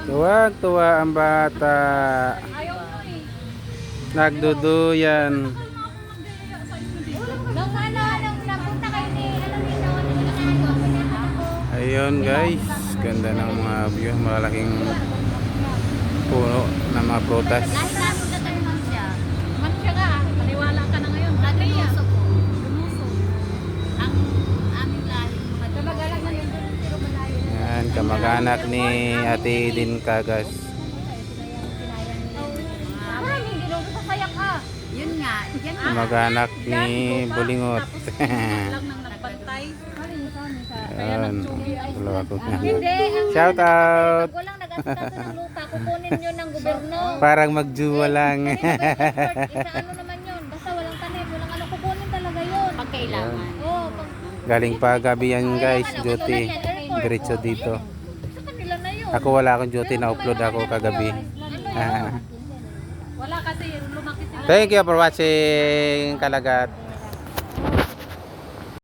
Tuwag-tuwa ang bata. Nagduduyan. Nung napunta kayo ni, ni Ayun guys, ganda ng mga view, malaking puno ng mga prutas. Lahi napunta tayo man siya. Man siya ka, paniwala ka na ngayon. Lumuso po. Lumuso. Ang aming lahi. Kamag-anak na yun. Pero malayo na. Yan, kamag-anak ni Ate Din Kagas. Parang hindi daw sasayak ka. Yun nga. Yan nga. Kamag-anak ni Bulingot. Lang nang nagbantay. Yan, dalawa ko nga. Hindi. Shout out! Pag walang nag-asikaso ng lupa, kukunin yun ng gobyerno. Parang magjuwa lang. Isa ano naman yun. Basta walang tanim, walang ano, kukunin talaga yun. Pag kailangan. Oo. Galing pa gabi yan guys, duty. Diretso dito. Sa kanila na yun. Ako wala akong duty, na-upload ako kagabi. Wala kasi lumaki sila. Thank you for watching, Kalagat.